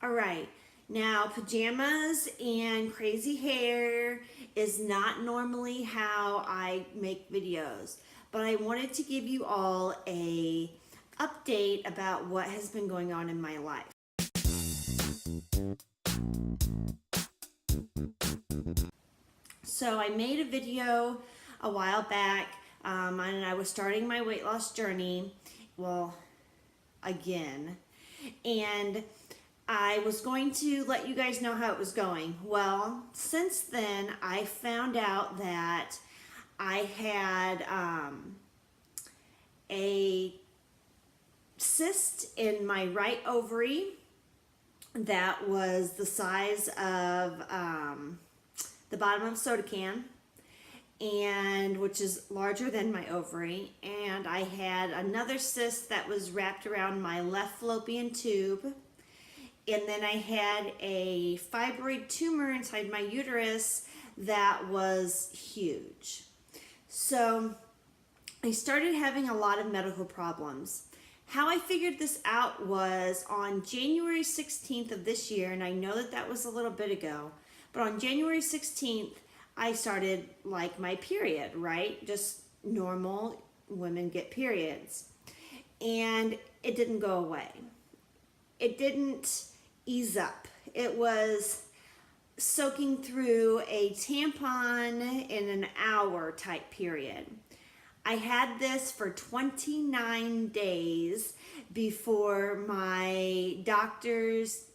All right, now pajamas and crazy hair is not normally how I make videos, but I wanted to give you all a update about what has been going on in my life. So I made a video a while back, and I was starting my weight loss journey, well, again, and I was going to let you guys know how it was going. Well, since then, I found out that I had a cyst in my right ovary that was the size of the bottom of a soda can, and which is larger than my ovary. And I had another cyst that was wrapped around my left fallopian tube. And then I had a fibroid tumor inside my uterus that was huge. So I started having a lot of medical problems. How I figured this out was on January 16th of this year, and I know that that was a little bit ago, but on January 16th, I started like my period, right? Just normal women get periods. And it didn't go away. It didn't ease up. It was soaking through a tampon in an hour type period. I had this for 29 days before my doctors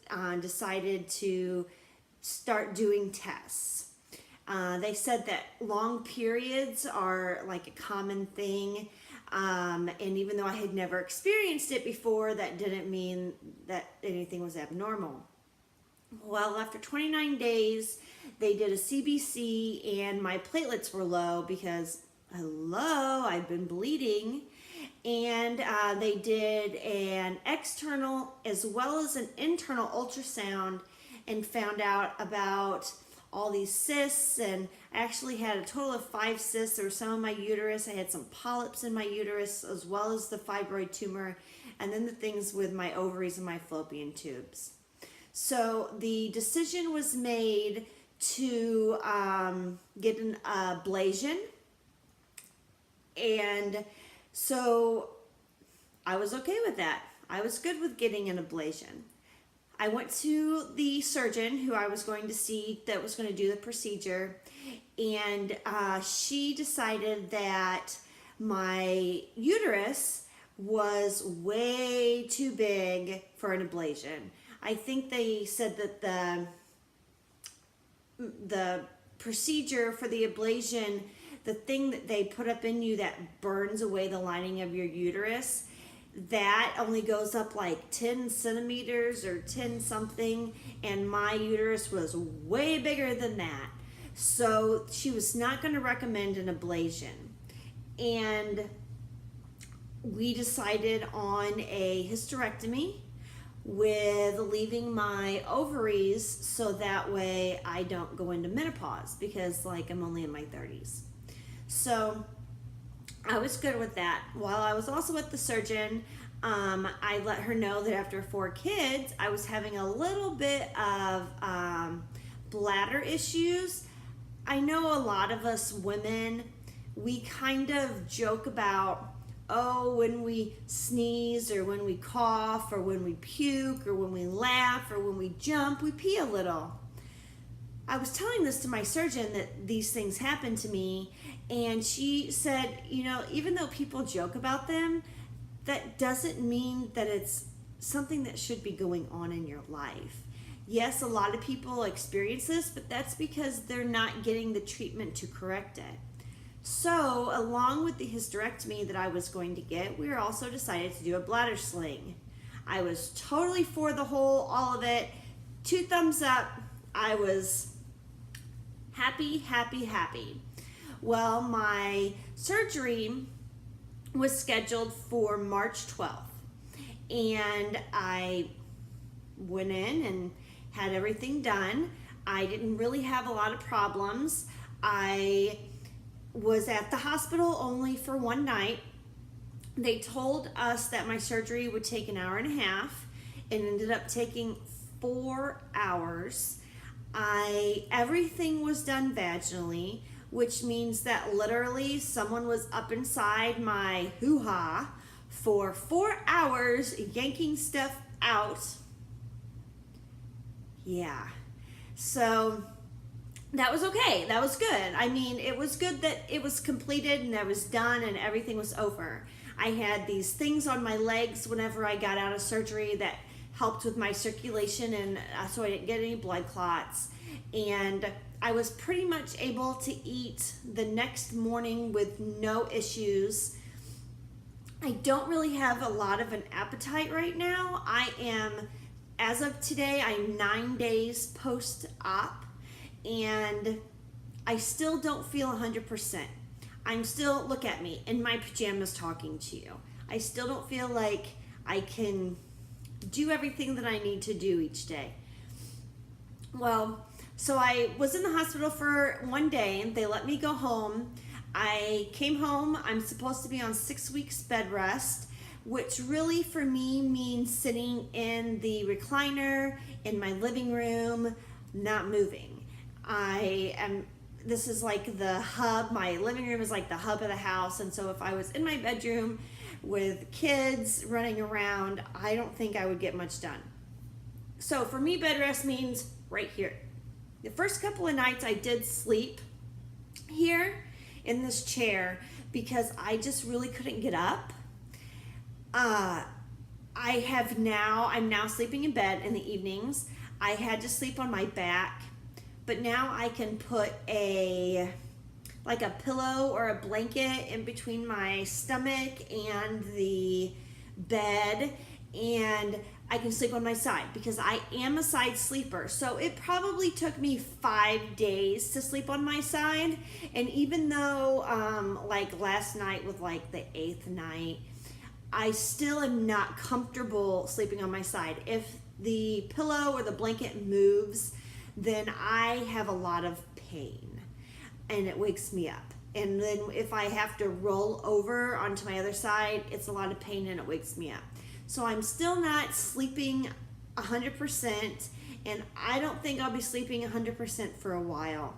decided to start doing tests. They said that long periods are like a common thing, and even though I had never experienced it before, that didn't mean that anything was abnormal. Well, after 29 days, they did a CBC and my platelets were low because, hello, I've been bleeding. And they did an external as well as an internal ultrasound and found out about all these cysts, and I actually had a total of 5 cysts. There were some in my uterus. I had some polyps in my uterus as well as the fibroid tumor, and then the things with my ovaries and my fallopian tubes. So the decision was made to get an ablation, and so I was okay with that. I was good with getting an ablation. I went to the surgeon who I was going to see that was going to do the procedure, and she decided that my uterus was way too big for an ablation. I think they said that the procedure for the ablation, the thing that they put up in you that burns away the lining of your uterus, that only goes up like 10 centimeters or 10 something, and my uterus was way bigger than that. So she was not going to recommend an ablation. And we decided on a hysterectomy with leaving my ovaries so that way I don't go into menopause, because like I'm only in my 30s. So I was good with that. While I was also with the surgeon, I let her know that after 4 kids, I was having a little bit of bladder issues. I know a lot of us women, we kind of joke about, oh, when we sneeze or when we cough or when we puke or when we laugh or when we jump, we pee a little. I was telling this to my surgeon that these things happen to me, and she said, you know, even though people joke about them, that doesn't mean that it's something that should be going on in your life. Yes, a lot of people experience this, but that's because they're not getting the treatment to correct it. So, along with the hysterectomy that I was going to get, we were also decided to do a bladder sling. I was totally for the whole, all of it. 2 thumbs up. I was happy, happy, happy. Well, my surgery was scheduled for March 12th, and I went in and had everything done. I didn't really have a lot of problems. I was at the hospital only for 1 night. They told us that my surgery would take an hour and a half. It ended up taking 4 hours. Everything was done vaginally, which means that literally someone was up inside my hoo-ha for 4 hours yanking stuff out. Yeah. So that was okay. That was good. I mean, it was good that it was completed and that was done and everything was over. I had these things on my legs whenever I got out of surgery that helped with my circulation, and so I didn't get any blood clots. And I was pretty much able to eat the next morning with no issues. I don't really have a lot of an appetite right now. As of today, I'm 9 days post-op, and I still don't feel 100%. I'm still, look at me, in my pajamas talking to you. I still don't feel like I can do everything that I need to do each day. Well, so I was in the hospital for 1 day, and they let me go home. I came home. I'm supposed to be on 6 weeks bed rest, which really for me means sitting in the recliner in my living room, not moving. This is like the hub. My living room is like the hub of the house. And so if I was in my bedroom with kids running around, I don't think I would get much done. So for me, bed rest means right here. The first couple of nights I did sleep here in this chair because I just really couldn't get up. I'm now sleeping in bed in the evenings. I had to sleep on my back, but now I can put a pillow or a blanket in between my stomach and the bed, and I can sleep on my side because I am a side sleeper. So it probably took me 5 days to sleep on my side. And even though like last night was like the 8th night, I still am not comfortable sleeping on my side. If the pillow or the blanket moves, then I have a lot of pain and it wakes me up. And then if I have to roll over onto my other side, it's a lot of pain and it wakes me up. So I'm still not sleeping 100%, and I don't think I'll be sleeping 100% for a while.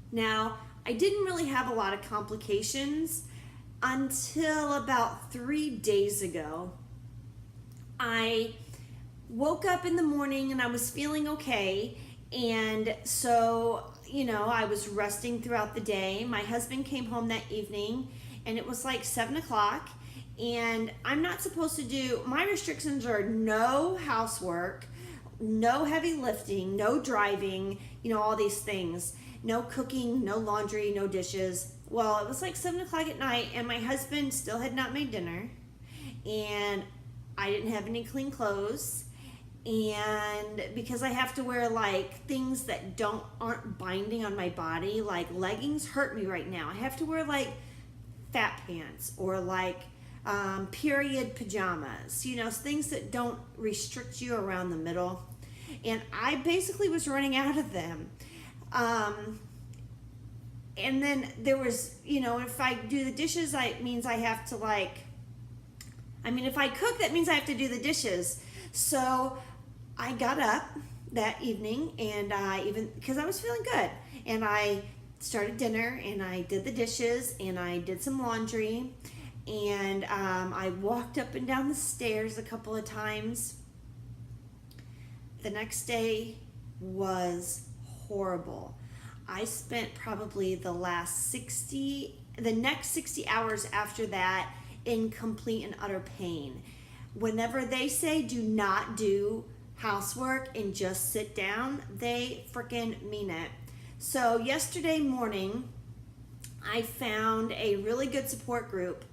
Now, I didn't really have a lot of complications until about 3 days ago. I woke up in the morning and I was feeling okay, and so, I was resting throughout the day. My husband came home that evening, and it was like 7 o'clock. And I'm not supposed to do, my restrictions are no housework, no heavy lifting, no driving, all these things, no cooking, no laundry, no dishes. Well, it was like 7 o'clock at night and my husband still had not made dinner, and I didn't have any clean clothes. And because I have to wear like things that aren't binding on my body, like leggings hurt me right now. I have to wear like fat pants or like period pajamas, things that don't restrict you around the middle. And I basically was running out of them. And then there was, if I do the dishes, it means I have to if I cook, that means I have to do the dishes. So I got up that evening, and because I was feeling good, and I started dinner, and I did the dishes, and I did some laundry. And I walked up and down the stairs a couple of times. The next day was horrible. I spent probably the next 60 hours after that in complete and utter pain. Whenever they say do not do housework and just sit down, they freaking mean it. So yesterday morning, I found a really good support group,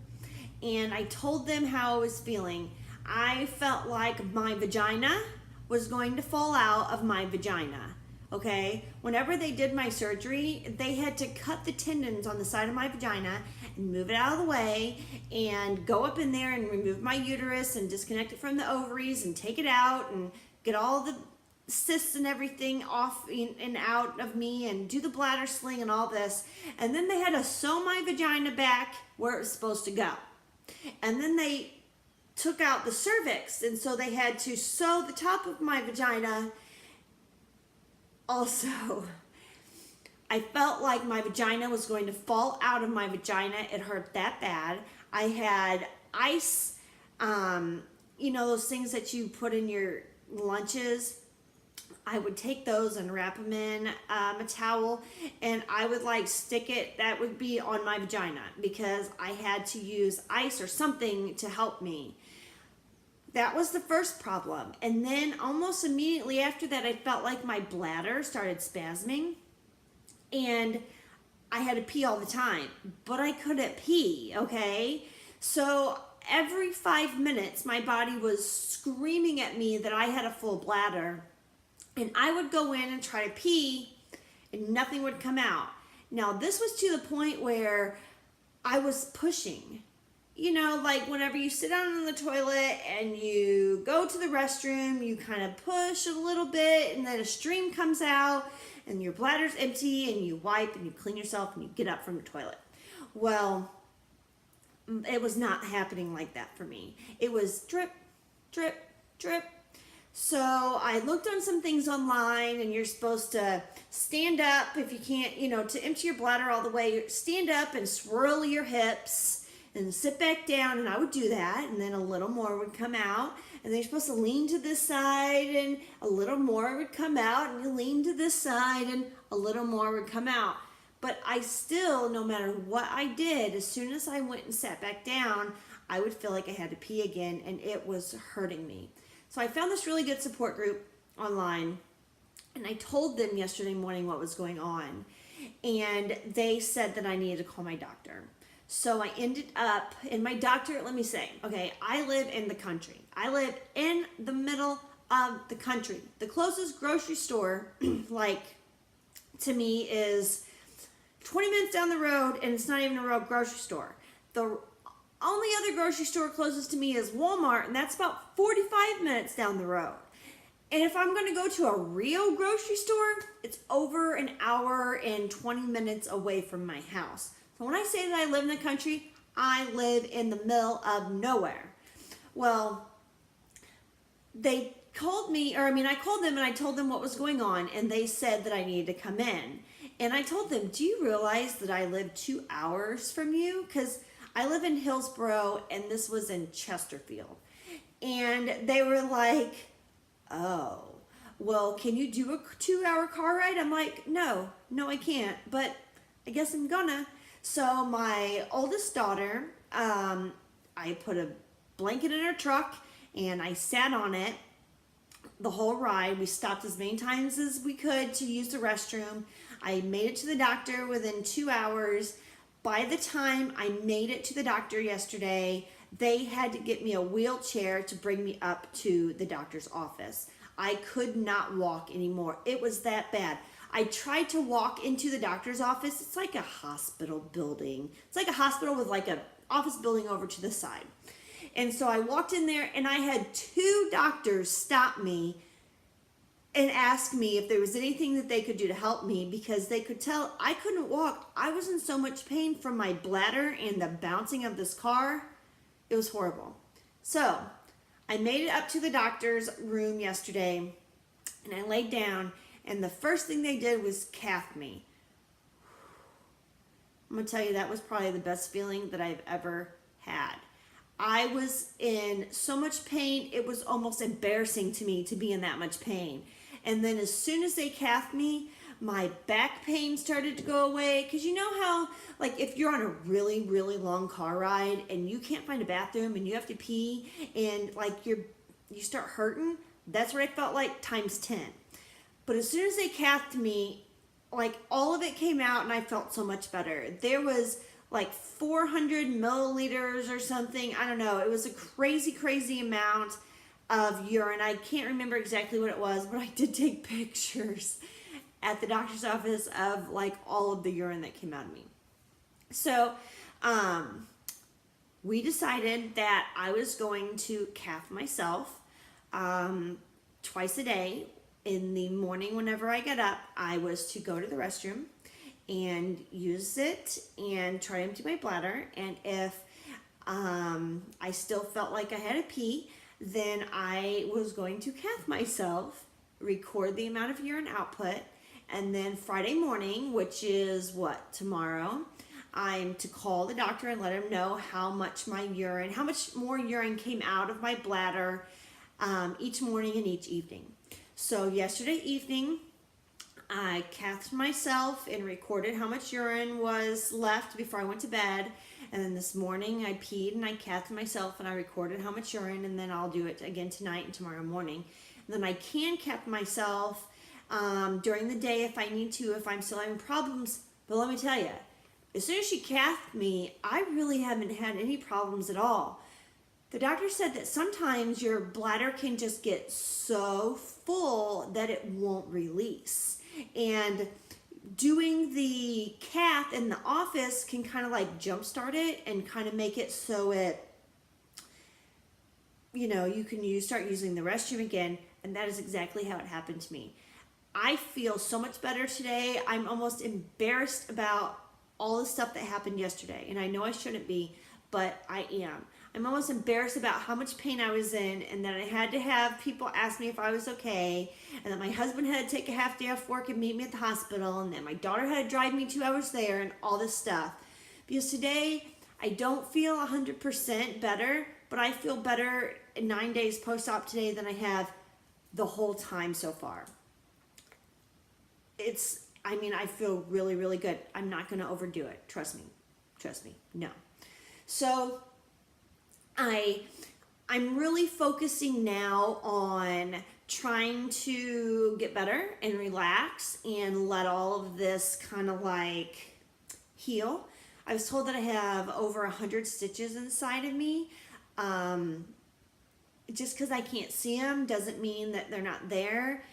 and I told them how I was feeling. I felt like my vagina was going to fall out of my vagina, okay? Whenever they did my surgery, they had to cut the tendons on the side of my vagina and move it out of the way and go up in there and remove my uterus and disconnect it from the ovaries and take it out and get all the cysts and everything off and out of me and do the bladder sling and all this. And then they had to sew my vagina back where it was supposed to go. And then they took out the cervix, and so they had to sew the top of my vagina. Also, I felt like my vagina was going to fall out of my vagina. It hurt that bad. I had ice, those things that you put in your lunches. I would take those and wrap them in a towel, and I would stick it, that would be on my vagina, because I had to use ice or something to help me. That was the first problem. And then almost immediately after that, I felt like my bladder started spasming, and I had to pee all the time, but I couldn't pee, okay? So every 5 minutes, my body was screaming at me that I had a full bladder, and I would go in and try to pee, and nothing would come out. Now, this was to the point where I was pushing. Whenever you sit down on the toilet and you go to the restroom, you kind of push a little bit, and then a stream comes out, and your bladder's empty, and you wipe, and you clean yourself, and you get up from the toilet. Well, it was not happening like that for me. It was drip, drip, drip. So I looked on some things online, and you're supposed to stand up if you can't, to empty your bladder all the way, stand up and swirl your hips and sit back down, and I would do that, and then a little more would come out, and then you're supposed to lean to this side, and a little more would come out, and you lean to this side, and a little more would come out. But I still, no matter what I did, as soon as I went and sat back down, I would feel like I had to pee again, and it was hurting me. So I found this really good support group online, and I told them yesterday morning what was going on, and they said that I needed to call my doctor. So I ended up, and my doctor, let me say, okay, I live in the country. I live in the middle of the country. The closest grocery store, to me is 20 minutes down the road, and it's not even a real grocery store. The only other grocery store closest to me is Walmart, and that's about 45 minutes down the road. And if I'm going to go to a real grocery store, it's over an hour and 20 minutes away from my house. So when I say that I live in the country, I live in the middle of nowhere. Well, they called me, I called them and I told them what was going on, and they said that I needed to come in. And I told them, do you realize that I live 2 hours from you? Because I live in Hillsboro, and this was in Chesterfield. And they were like, oh, well, can you do a 2-hour car ride? I'm like, no, I can't, but I guess I'm gonna. So my oldest daughter, I put a blanket in her truck, and I sat on it the whole ride. We stopped as many times as we could to use the restroom. I made it to the doctor within 2 hours. By the time I made it to the doctor yesterday, they had to get me a wheelchair to bring me up to the doctor's office. I could not walk anymore. It was that bad. I tried to walk into the doctor's office. It's like a hospital building. It's like a hospital with an office building over to the side. And so I walked in there, and I had 2 doctors stop me and ask me if there was anything that they could do to help me, because they could tell I couldn't walk. I was in so much pain from my bladder and the bouncing of this car. It was horrible. So I made it up to the doctor's room yesterday, and I laid down, and the first thing they did was cath me. I'm going to tell you, that was probably the best feeling that I've ever had. I was in so much pain, it was almost embarrassing to me to be in that much pain. And then as soon as they cathed me, my back pain started to go away. Because you know how, if you're on a really, really long car ride and you can't find a bathroom and you have to pee, and you start hurting? That's what I felt like times 10. But as soon as they cathed me, all of it came out, and I felt so much better. There was 400 milliliters or something. I don't know. It was a crazy, crazy amount of urine. I can't remember exactly what it was, but I did take pictures at the doctor's office of all of the urine that came out of me. So we decided that I was going to cath myself twice a day. In the morning, whenever I get up, I was to go to the restroom and use it and try to empty my bladder. And if I still felt like I had to pee. Then I was going to cath myself, record the amount of urine output, and then Friday morning, which is what, tomorrow, I'm to call the doctor and let him know how much more urine came out of my bladder each morning and each evening. So yesterday evening, I cathed myself and recorded how much urine was left before I went to bed. And then this morning I peed and I cathed myself and I recorded how much urine, and then I'll do it again tonight and tomorrow morning. And then I can cath myself during the day if I need to, if I'm still having problems. But let me tell you, as soon as she cathed me, I really haven't had any problems at all. The doctor said that sometimes your bladder can just get so full that it won't release. And doing the cath in the office can kind of like jumpstart it and kind of make it so it, you can start using the restroom again. And that is exactly how it happened to me. I feel so much better today. I'm almost embarrassed about all the stuff that happened yesterday. And I know I shouldn't be, but I am. I'm almost embarrassed about how much pain I was in, and that I had to have people ask me if I was okay, and that my husband had to take a half day off work and meet me at the hospital, and that my daughter had to drive me 2 hours there, and all this stuff. Because today, I don't feel 100% better, but I feel better in 9 days post-op today than I have the whole time so far. I feel really, really good. I'm not going to overdo it. Trust me. No. So I'm really focusing now on trying to get better and relax and let all of this kind of like heal. I was told that I have over 100 stitches inside of me. Just because I can't see them doesn't mean that they're not there.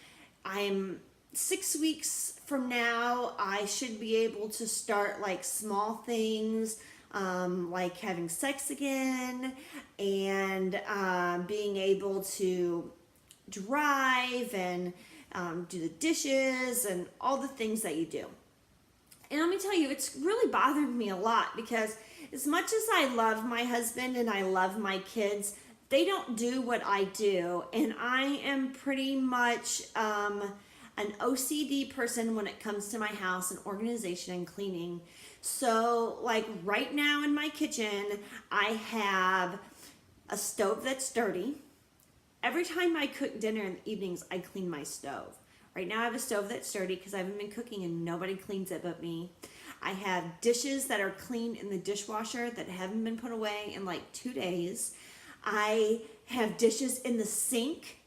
I'm 6 weeks from now, I should be able to start like small things, like having sex again, and being able to drive and do the dishes and all the things that you do. And let me tell you, it's really bothered me a lot, because as much as I love my husband and I love my kids, they don't do what I do. And I am pretty much an OCD person when it comes to my house and organization and cleaning. So like right now in my kitchen, I have a stove that's dirty. Every time I cook dinner in the evenings, I clean my stove. Right now I have a stove that's dirty because I haven't been cooking and nobody cleans it but me. I have dishes that are clean in the dishwasher that haven't been put away in like 2 days. I have dishes in the sink.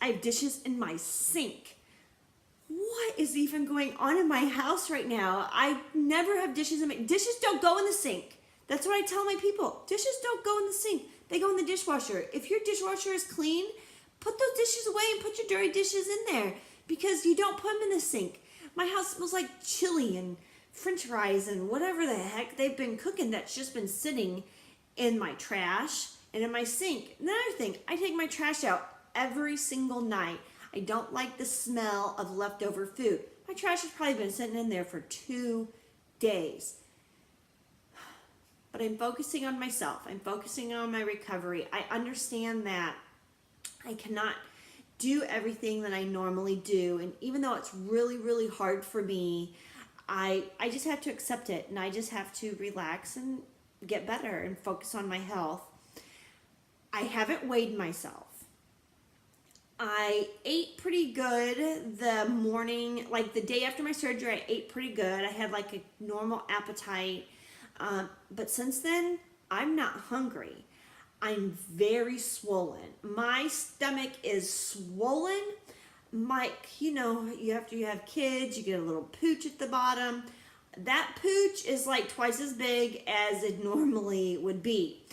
I have dishes in my sink. What is even going on in my house right now? I never have dishes in my... Dishes don't go in the sink. That's what I tell my people. Dishes don't go in the sink. They go in the dishwasher. If your dishwasher is clean, put those dishes away and put your dirty dishes in there, because you don't put them in the sink. My house smells like chili and french fries and whatever the heck they've been cooking that's just been sitting in my trash and in my sink. Another thing, I take my trash out every single night. I don't like the smell of leftover food. My trash has probably been sitting in there for 2 days. But I'm focusing on myself. I'm focusing on my recovery. I understand that I cannot do everything that I normally do. And even though it's really, really hard for me, I just have to accept it. And I just have to relax and get better and focus on my health. I haven't weighed myself. I ate pretty good the morning, like the day after my surgery, I ate pretty good. I had like a normal appetite. But since then, I'm not hungry. I'm very swollen. My stomach is swollen. After you have kids, you get a little pooch at the bottom. That pooch is like twice as big as it normally would be.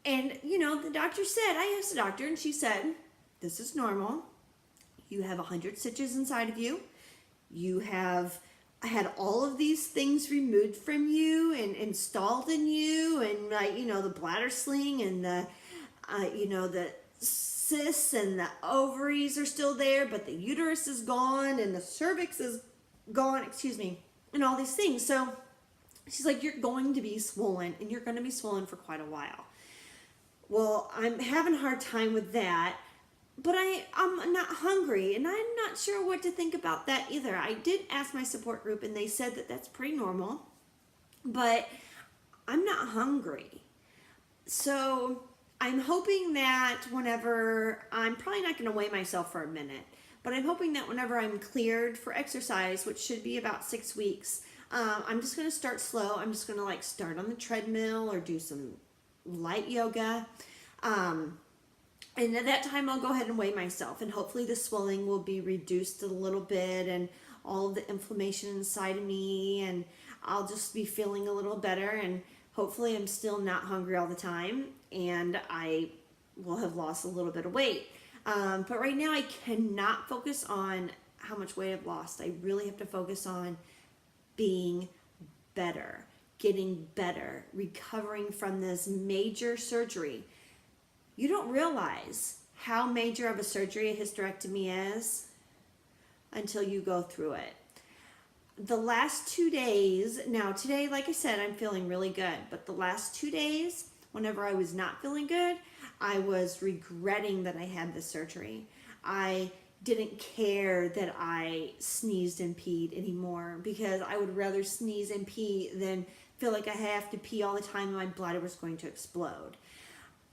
And, the doctor said, I asked the doctor and she said, this is normal. You have 100 stitches inside of you. You have had all of these things removed from you and installed in you, and the bladder sling and the cysts and the ovaries are still there, but the uterus is gone and the cervix is gone, and all these things. So She's like, you're going to be swollen, and you're going to be swollen for quite a while. Well, I'm having a hard time with that, but I'm not hungry, and I'm not sure what to think about that either. I did ask my support group, and they said that that's pretty normal, but I'm not hungry. So I'm hoping that whenever, I'm probably not going to weigh myself for a minute, but I'm hoping that whenever I'm cleared for exercise, which should be about 6 weeks, I'm just going to start slow. I'm just going to like start on the treadmill or do some light yoga. And at that time, I'll go ahead and weigh myself, and hopefully the swelling will be reduced a little bit, and all of the inflammation inside of me, and I'll just be feeling a little better, and hopefully I'm still not hungry all the time, and I will have lost a little bit of weight. But right now I cannot focus on how much weight I've lost. I really have to focus on being better, getting better, recovering from this major surgery. You don't realize how major of a surgery a hysterectomy is until you go through it. The last 2 days, now today, like I said, I'm feeling really good, but the last 2 days, whenever I was not feeling good, I was regretting that I had this surgery. I didn't care that I sneezed and peed anymore, because I would rather sneeze and pee than feel like I have to pee all the time and my bladder was going to explode.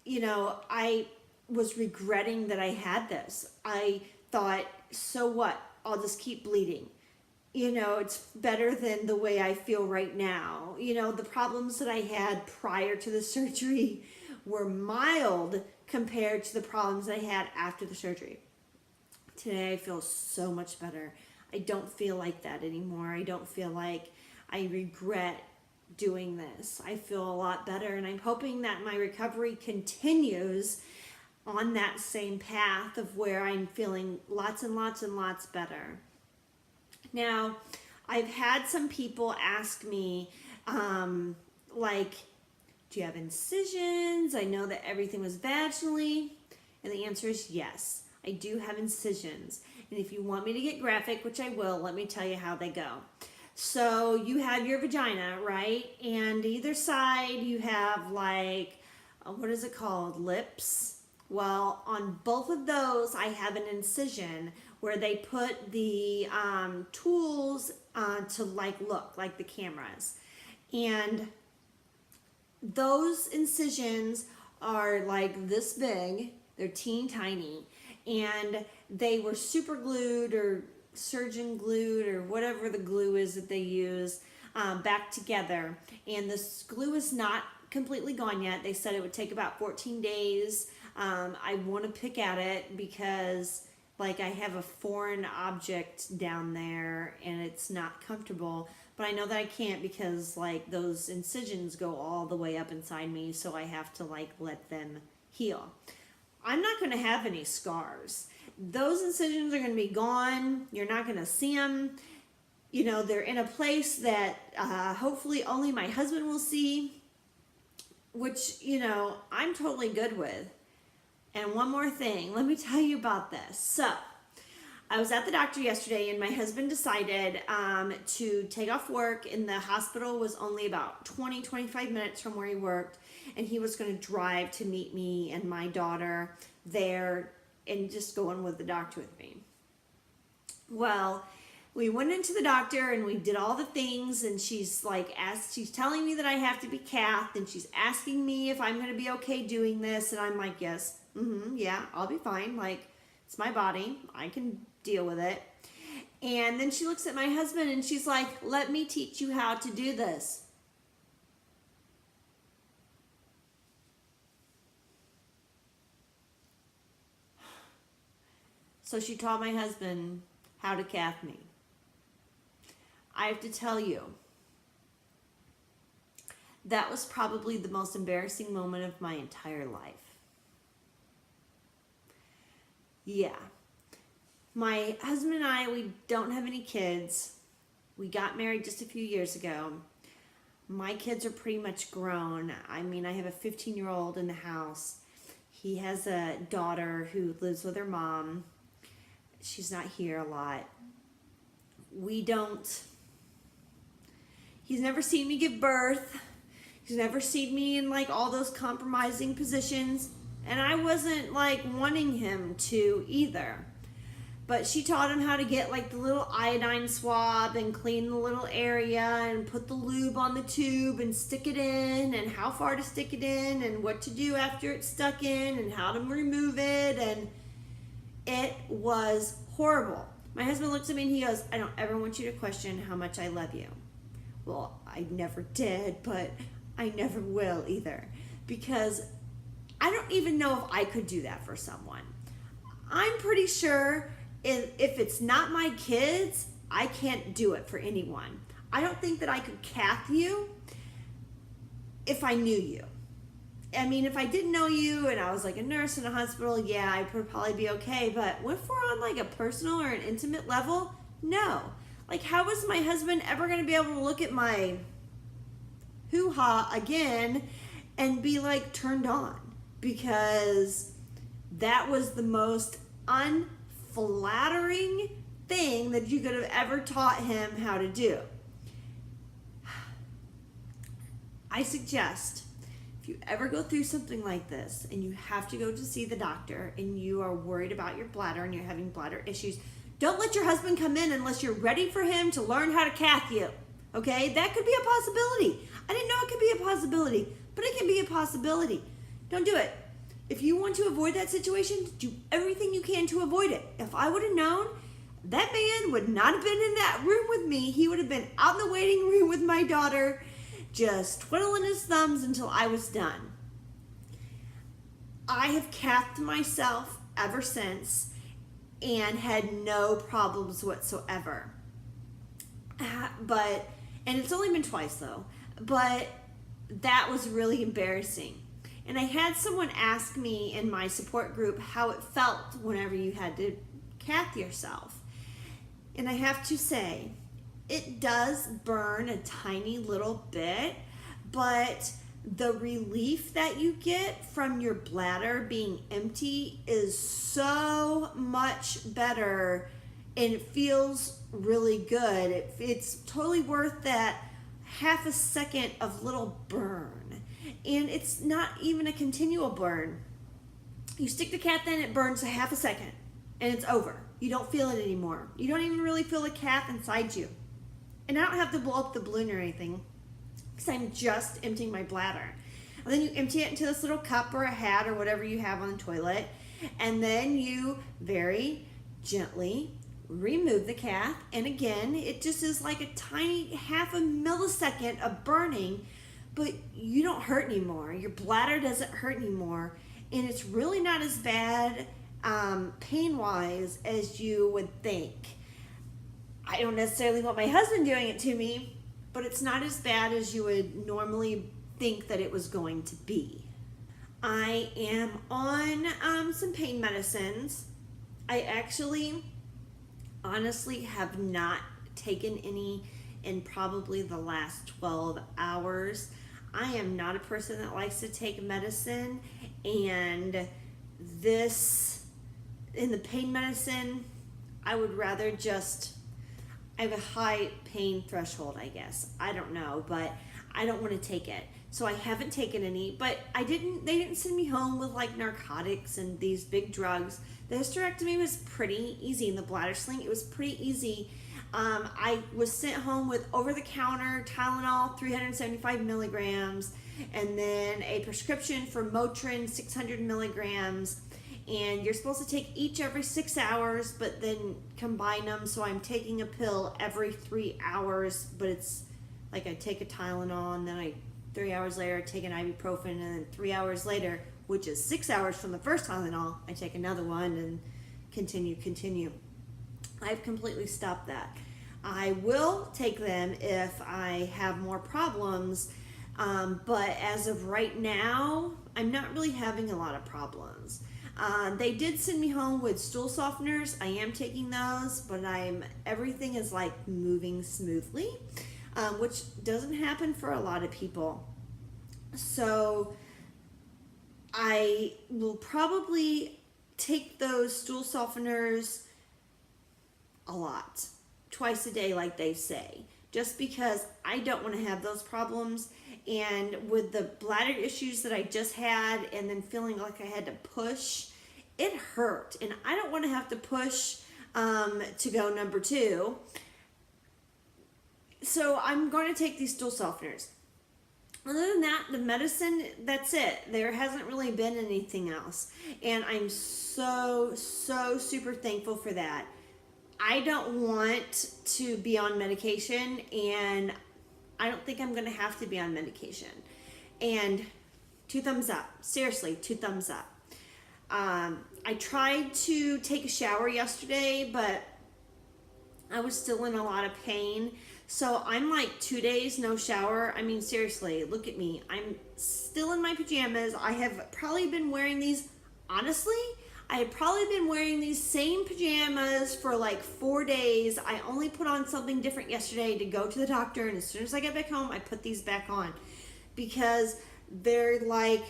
You know, I was regretting that I had this. I thought, so what? I'll just keep bleeding. You know, it's better than the way I feel right now. You know, the problems that I had prior to the surgery were mild compared to the problems I had after the surgery. Today I feel so much better. I don't feel like that anymore. I don't feel like I regret doing this. I feel a lot better, and I'm hoping that my recovery continues on that same path of where I'm feeling lots and lots and lots better. Now, I've had some people ask me, like, do you have incisions? I know that everything was vaginally. And the answer is yes, I do have incisions. And if you want me to get graphic, which I will, let me tell you how they go. So you have your vagina, right? And either side you have like, what is it called? Lips. Well, on both of those, I have an incision where they put the tools to like look like the cameras. And those incisions are like this big. They're teeny tiny. And they were super glued or surgeon glued or whatever the glue is that they use back together. And this glue is not completely gone yet. They said it would take about 14 days. I want to pick at it because like I have a foreign object down there and it's not comfortable, but I know that I can't because like those incisions go all the way up inside me, so I have to like let them heal. I'm not going to have any scars. Those incisions are going to be gone. You're not going to see them. You know, they're in a place that hopefully only my husband will see, which, you know, I'm totally good with. And one more thing, let me tell you about this. So, I was at the doctor yesterday and my husband decided to take off work, and the hospital was only about 20-25 minutes from where he worked, and he was going to drive to meet me and my daughter there and just go in with the doctor with me. Well, we went into the doctor and we did all the things, and she's like, she's telling me that I have to be cathed, and she's asking me if I'm going to be okay doing this, and I'm like, yes, yeah, I'll be fine. Like, it's my body. I can deal with it. And then she looks at my husband and she's like, let me teach you how to do this. So she taught my husband how to cath me. I have to tell you, that was probably the most embarrassing moment of my entire life. Yeah. My husband and I, we don't have any kids. We got married just a few years ago. My kids are pretty much grown. I mean, I have a 15-year-old in the house. He has a daughter who lives with her mom. She's not here a lot. He He's never seen me give birth. He's never seen me in like all those compromising positions. And I wasn't like wanting him to either. But she taught him how to get like the little iodine swab and clean the little area and put the lube on the tube and stick it in and how far to stick it in and what to do after it's stuck in and how to remove it. And it was horrible. My husband looks at me and he goes, I don't ever want you to question how much I love you. Well, I never did, but I never will either. Because I don't even know if I could do that for someone. I'm pretty sure if it's not my kids, I can't do it for anyone. I don't think that I could cath you if I knew you. I mean, if I didn't know you and I was like a nurse in a hospital, yeah, I would probably be okay. But if we're on like a personal or an intimate level, no. Like, how was my husband ever going to be able to look at my hoo-ha again and be like turned on? Because that was the most unflattering thing that you could have ever taught him how to do. I suggest if you ever go through something like this and you have to go to see the doctor and you are worried about your bladder and you're having bladder issues, don't let your husband come in unless you're ready for him to learn how to cath you. Okay? That could be a possibility. I didn't know it could be a possibility, but it can be a possibility. Don't do it. If you want to avoid that situation, do everything you can to avoid it. If I would have known, that man would not have been in that room with me. He would have been out in the waiting room with my daughter, just twiddling his thumbs until I was done. I have cathed myself ever since and had no problems whatsoever. And it's only been twice though, but that was really embarrassing. And I had someone ask me in my support group how it felt whenever you had to cath yourself. And I have to say, it does burn a tiny little bit, but the relief that you get from your bladder being empty is so much better and it feels really good. It's totally worth that half a second of little burn. And it's not even a continual burn. You stick the cath in, it burns a half a second and it's over. You don't feel it anymore. You don't even really feel the cath inside you. And I don't have to blow up the balloon or anything because I'm just emptying my bladder. And then you empty it into this little cup or a hat or whatever you have on the toilet. And then you very gently remove the cath. And again, it just is like a tiny half a millisecond of burning, but you don't hurt anymore. Your bladder doesn't hurt anymore. And it's really not as bad pain-wise as you would think. I don't necessarily want my husband doing it to me, but it's not as bad as you would normally think that it was going to be. I am on some pain medicines. I actually, honestly, have not taken any in probably the last 12 hours. I am not a person that likes to take medicine, and this, in the pain medicine, I would rather just, I have a high pain threshold, I guess. I don't know, but I don't want to take it. So I haven't taken any, but they didn't send me home with like narcotics and these big drugs. The hysterectomy was pretty easy, and the bladder sling, it was pretty easy. I was sent home with over-the-counter Tylenol, 375 milligrams, and then a prescription for Motrin, 600 milligrams. And you're supposed to take each every 6 hours, but then combine them. So I'm taking a pill every 3 hours, but it's like I take a Tylenol, and then 3 hours later, I take an ibuprofen, and then 3 hours later, which is 6 hours from the first Tylenol, I take another one and continue. I've completely stopped that. I will take them if I have more problems, but as of right now, I'm not really having a lot of problems. They did send me home with stool softeners. I am taking those, but everything is like moving smoothly, which doesn't happen for a lot of people. So I will probably take those stool softeners a lot, twice a day like they say, just because I don't want to have those problems. And with the bladder issues that I just had, and then feeling like I had to push, it hurt. And I don't want to have to push to go number 2. So I'm going to take these stool softeners. Other than that, the medicine, that's it. There hasn't really been anything else. And I'm so super thankful for that. I don't want to be on medication, and I don't think I'm going to have to be on medication. And 2 thumbs up. Seriously, 2 thumbs up. I tried to take a shower yesterday, but I was still in a lot of pain. So I'm like 2 days no shower. I mean, seriously, look at me. I'm still in my pajamas. I have probably been wearing these, honestly, I had probably been wearing these same pajamas for like 4 days. I only put on something different yesterday to go to the doctor, and as soon as I get back home, I put these back on because they're like,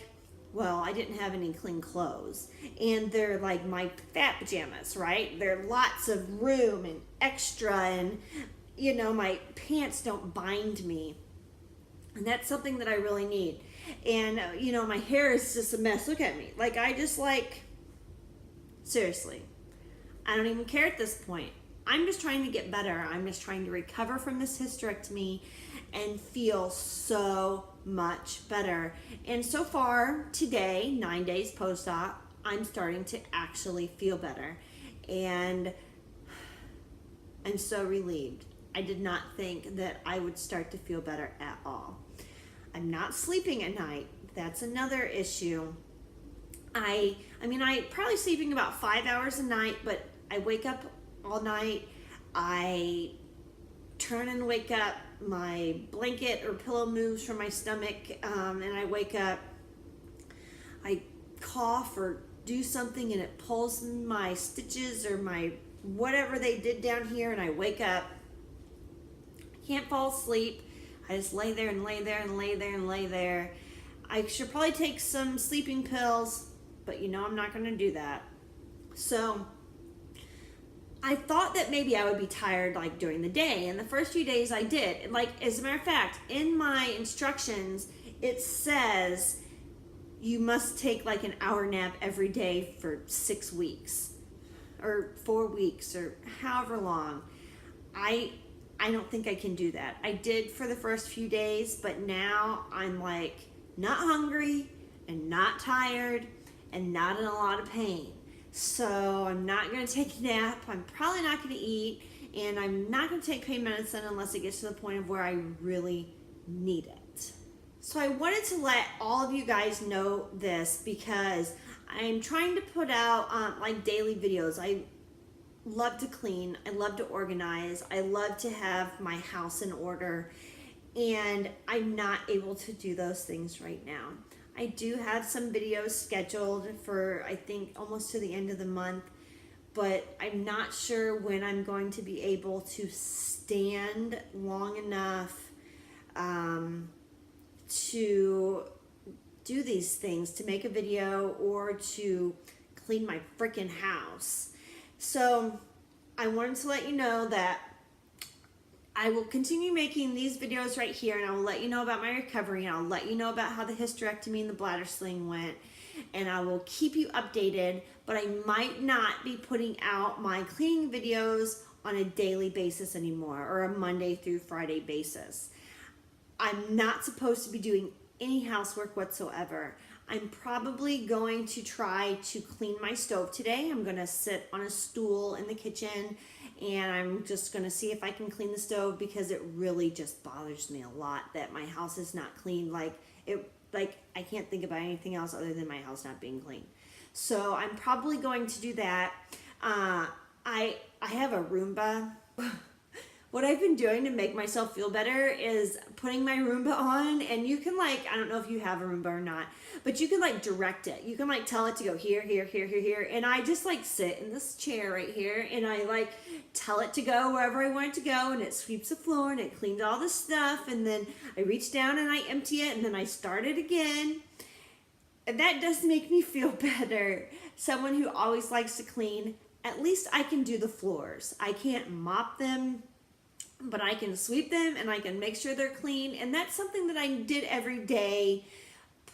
well, I didn't have any clean clothes, and they're like my fat pajamas, right? They're lots of room and extra, and you know, my pants don't bind me, and that's something that I really need. And you know, my hair is just a mess. Look at me. Like, I just like, seriously, I don't even care at this point. I'm just trying to get better. I'm just trying to recover from this hysterectomy and feel so much better. And so far today, 9 days post-op, I'm starting to actually feel better. And I'm so relieved. I did not think that I would start to feel better at all. I'm not sleeping at night. That's another issue. I mean, I probably sleeping about 5 hours a night, but I wake up all night. I turn and wake up. My blanket or pillow moves from my stomach, and I wake up. I cough or do something, and it pulls my stitches or my whatever they did down here, and I wake up. Can't fall asleep. I just lay there and lay there and lay there and lay there. I should probably take some sleeping pills, but you know I'm not going to do that. So I thought that maybe I would be tired like during the day, and the first few days I did. Like, as a matter of fact, in my instructions it says you must take like an hour nap every day for 6 weeks or 4 weeks or however long. I don't think I can do that. I did for the first few days, but now I'm like not hungry and not tired and not in a lot of pain. So I'm not going to take a nap. I'm probably not going to eat, and I'm not going to take pain medicine unless it gets to the point of where I really need it. So I wanted to let all of you guys know this because I'm trying to put out like daily videos. I love to clean. I love to organize. I love to have my house in order, and I'm not able to do those things right now. I do have some videos scheduled for, I think, almost to the end of the month, but I'm not sure when I'm going to be able to stand long enough to do these things, to make a video or to clean my freaking house. So I wanted to let you know that I will continue making these videos right here, and I will let you know about my recovery, and I'll let you know about how the hysterectomy and the bladder sling went, and I will keep you updated, but I might not be putting out my cleaning videos on a daily basis anymore, or a Monday through Friday basis. I'm not supposed to be doing any housework whatsoever. I'm probably going to try to clean my stove today. I'm going to sit on a stool in the kitchen, and I'm just going to see if I can clean the stove because it really just bothers me a lot that my house is not clean. Like I can't think about anything else other than my house not being clean. So I'm probably going to do that. I have a Roomba. What I've been doing to make myself feel better is putting my Roomba on, and you can like, I don't know if you have a Roomba or not, but you can like direct it. You can like tell it to go here, here, here, here, here, and I just like sit in this chair right here, and I like tell it to go wherever I want it to go, and it sweeps the floor, and it cleans all the stuff, and then I reach down and I empty it, and then I start it again. And that does make me feel better. Someone who always likes to clean, at least I can do the floors. I can't mop them. but I can sweep them and I can make sure they're clean. And that's something that I did every day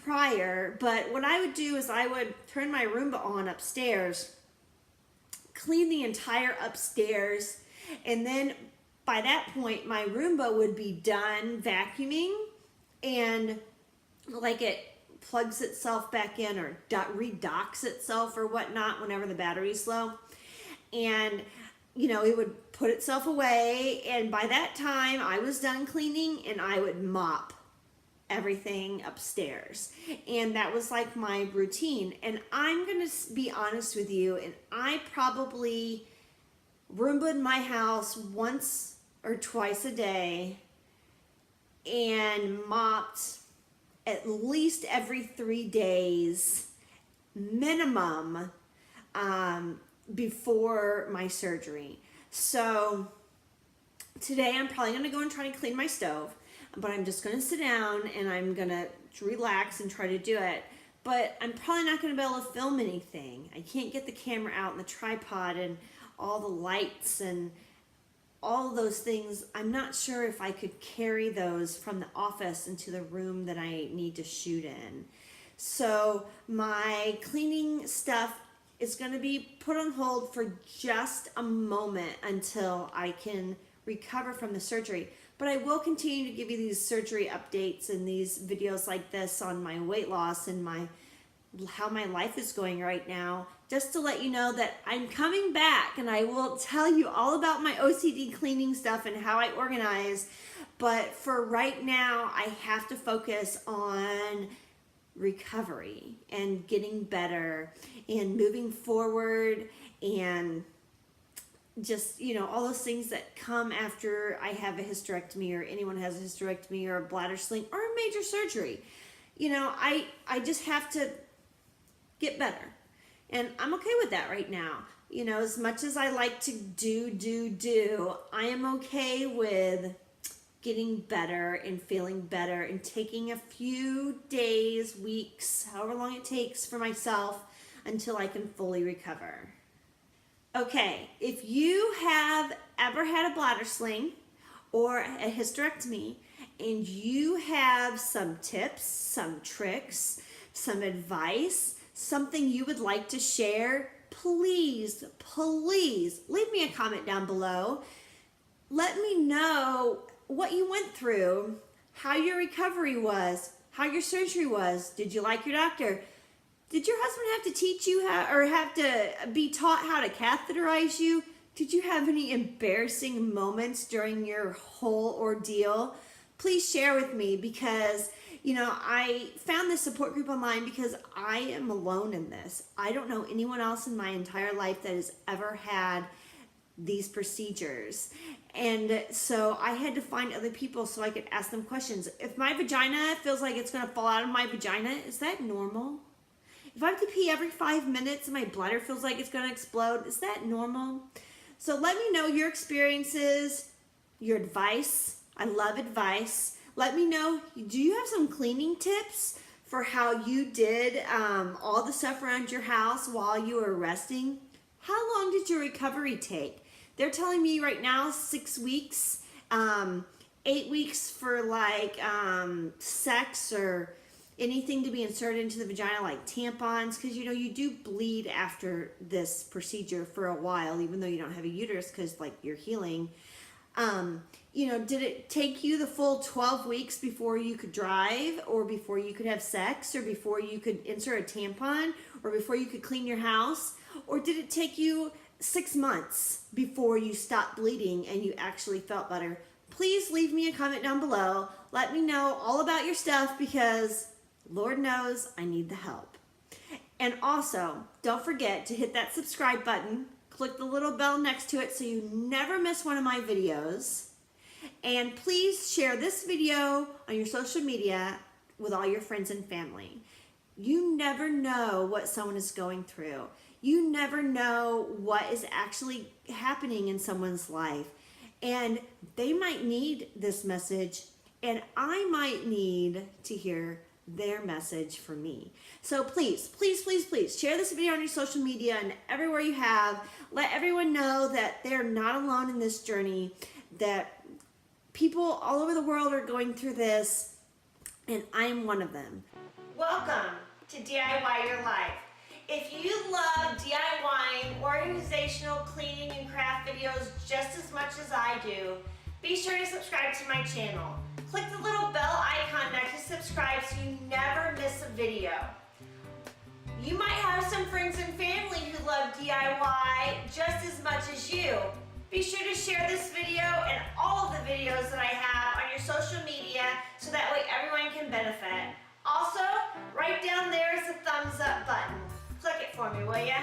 prior. But what I would do is I would turn my Roomba on upstairs, clean the entire upstairs, and then by that point my Roomba would be done vacuuming, and like it plugs itself back in or redocks itself or whatnot whenever the battery's low. And it would put itself away, and by that time I was done cleaning and I would mop everything upstairs. And that was like my routine. And I'm gonna be honest with you, and I probably Roomba'd my house once or twice a day and mopped at least every 3 days minimum before my surgery. So today I'm probably going to go and try to clean my stove, but I'm just going to sit down and I'm going to relax and try to do it. But I'm probably not going to be able to film anything. I can't get the camera out and the tripod and all the lights and all of those things. I'm not sure if I could carry those from the office into the room that I need to shoot in. So my cleaning stuff is going to be put on hold for just a moment until I can recover from the surgery. But I will continue to give you these surgery updates and these videos like this on my weight loss and how my life is going right now, just to let you know that I'm coming back, and I will tell you all about my OCD cleaning stuff and how I organize. But for right now, I have to focus on recovery and getting better and moving forward, and just all those things that come after I have a hysterectomy, or anyone has a hysterectomy or a bladder sling or a major surgery. I just have to get better, and I'm okay with that right now. As much as I like to do, I am okay with getting better and feeling better and taking a few days, weeks, however long it takes for myself until I can fully recover. Okay, if you have ever had a bladder sling or a hysterectomy and you have some tips, some tricks, some advice, something you would like to share, please leave me a comment down below. Let me know what you went through, how your recovery was, how your surgery was. Did you like your doctor? Did your husband have to teach you have to be taught how to catheterize you? Did you have any embarrassing moments during your whole ordeal? Please share with me, because I found this support group online because I am alone in this. I don't know anyone else in my entire life that has ever had these procedures. And so I had to find other people so I could ask them questions. If my vagina feels like it's going to fall out of my vagina, is that normal? If I have to pee every 5 minutes and my bladder feels like it's going to explode, is that normal? So let me know your experiences, your advice. I love advice. Let me know, do you have some cleaning tips for how you did all the stuff around your house while you were resting? How long did your recovery take? They're telling me right now 6 weeks, 8 weeks for sex or anything to be inserted into the vagina, like tampons, because you do bleed after this procedure for a while, even though you don't have a uterus, because you're healing. Did it take you the full 12 weeks before you could drive, or before you could have sex, or before you could insert a tampon, or before you could clean your house? Or did it take you 6 months before you stopped bleeding and you actually felt better? Please leave me a comment down below. Let me know all about your stuff, because Lord knows I need the help. And also, don't forget to hit that subscribe button. Click the little bell next to it so you never miss one of my videos. And please share this video on your social media with all your friends and family. You never know what someone is going through. You never know what is actually happening in someone's life. And they might need this message, and I might need to hear their message for me. So please share this video on your social media and everywhere you have. Let everyone know that they're not alone in this journey, that People all over the world are going through this, and I'm one of them. Welcome to DIY Your Life. If you love DIYing, organizational, cleaning, and craft videos just as much as I do, be sure to subscribe to my channel. Click the little bell icon next to subscribe so you never miss a video. You might have some friends and family who love DIY just as much as you. Be sure to share this video and all of the videos that I have on your social media so that way everyone can benefit. Also, right down there is the thumbs up button. Click it for me, will ya?